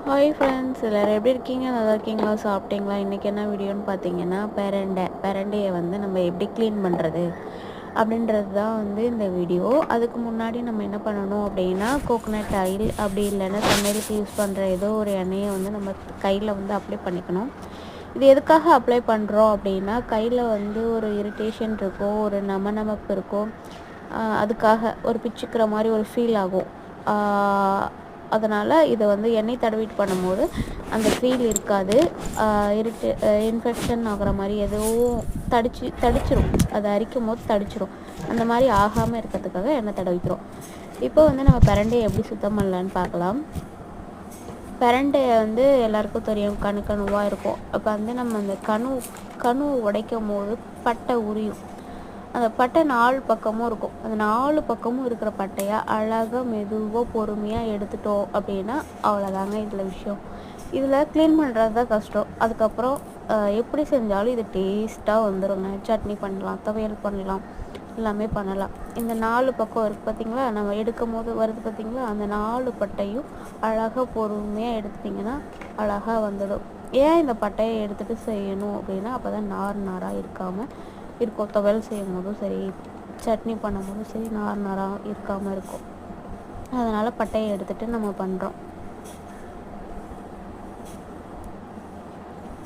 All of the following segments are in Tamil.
ஹாய் ஃப்ரெண்ட்ஸ், எல்லோரும் எப்படி இருக்கீங்க? நல்லா இருக்கீங்களா? சாப்பிட்டீங்களா? இன்றைக்கி என்ன வீடியோன்னு பார்த்தீங்கன்னா, பிரண்டையை வந்து நம்ம எப்படி க்ளீன் பண்ணுறது அப்படின்றது தான் வந்து இந்த வீடியோ. அதுக்கு முன்னாடி நம்ம என்ன பண்ணணும் அப்படின்னா, கோகோனட் ஆயில் அப்படி இல்லைன்னா சமையலுக்கு யூஸ் பண்ணுற ஏதோ ஒரு எண்ணெயை வந்து நம்ம கையில் வந்து அப்ளை பண்ணிக்கணும். இது எதுக்காக அப்ளை பண்ணுறோம் அப்படின்னா, கையில் வந்து ஒரு இரிட்டேஷன் இருக்கும், ஒரு நமப்பு இருக்கும். அதுக்காக ஒரு பிச்சுக்கிற மாதிரி ஒரு ஃபீல் ஆகும். அதனால் இதை வந்து எண்ணெய் தடவிட்டு பண்ணும்போது அந்த ஃபீல் இருக்காது. இன்ஃபெக்ஷன் ஆகிற மாதிரி எதுவும் தடிச்சிரும், அதை அரிக்கும் போது தடிச்சிரும். அந்த மாதிரி ஆகாமல் இருக்கிறதுக்காக எண்ணெய் தடவிக்கிறோம். இப்போ வந்து நம்ம பிரண்டையை எப்படி சுத்தம் பண்ணலான்னு பார்க்கலாம். பிரண்டையை வந்து எல்லாருக்கும் தெரியும், கணுவாக இருக்கும். அப்போ வந்து நம்ம அந்த கணு உடைக்கும் போது பட்டை உரியும். அந்த பட்டை 4 பக்கமும் இருக்கும். அந்த 4 பக்கமும் இருக்கிற பட்டையை அழகாக மெதுவாக பொறுமையாக எடுத்துட்டோம் அப்படின்னா அவ்வளோதாங்க இதில் விஷயம். இதில் க்ளீன் பண்ணுறது தான் கஷ்டம். அதுக்கப்புறம் எப்படி செஞ்சாலும் இது டேஸ்ட்டாக வந்துடுங்க. சட்னி பண்ணலாம், துவையல் பண்ணலாம், எல்லாமே பண்ணலாம். இந்த 4 பக்கம் இருக்குது பார்த்திங்களா, நம்ம எடுக்கும் போது வருது பார்த்திங்களா, அந்த 4 பட்டையும் அழகாக பொறுமையாக எடுத்துட்டிங்கன்னா அழகாக வந்துடும். ஏன் இந்த பட்டையை எடுத்துகிட்டு செய்யணும் அப்படின்னா, அப்போ தான் நாராக இருக்காமல் இருக்கும். துவையல் செய்யும் போதும் சரி, சட்னி பண்ணும் போதும் சரி, நாராக இருக்காமல் இருக்கும். அதனால் பட்டையை எடுத்துகிட்டு நம்ம பண்ணுறோம்.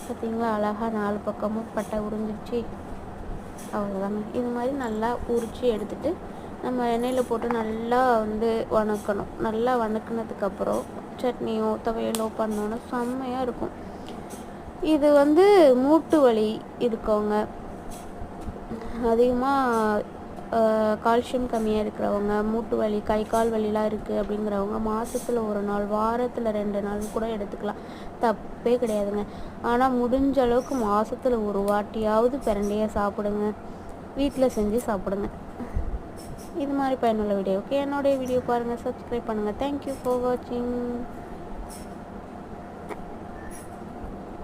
பார்த்திங்களா, அழகாக 4 பக்கமும் பட்டை உறிஞ்சிச்சு. அவ்வளோதாங்க. இது மாதிரி நல்லா உரித்து எடுத்துகிட்டு நம்ம எண்ணெயில் போட்டு நல்லா வந்து வணக்கணும். நல்லா வணக்கினதுக்கப்புறம் சட்னியோ துவையலோ பண்ணோன்னா செம்மையாக இருக்கும். இது வந்து மூட்டு வலி இருக்கவங்க, அதிகமாக கால்சியம் கம்மியாக இருக்கிறவங்க, மூட்டு வலி, கை கால் வலிலாம் இருக்குது அப்படிங்கிறவங்க மாதத்தில் 1 நாள், வாரத்தில் 2 நாள் கூட எடுத்துக்கலாம், தப்பே கிடையாதுங்க. ஆனால் முடிஞ்ச அளவுக்கு மாதத்தில் 1 வாட்டியாவது பிரண்டையை சாப்பிடுங்க, வீட்டில் செஞ்சு சாப்பிடுங்க. இது மாதிரி பயனுள்ள வீடியோவுக்கு என்னுடைய வீடியோ பாருங்கள், சப்ஸ்கிரைப் பண்ணுங்கள். தேங்க்யூ ஃபார் வாட்சிங்.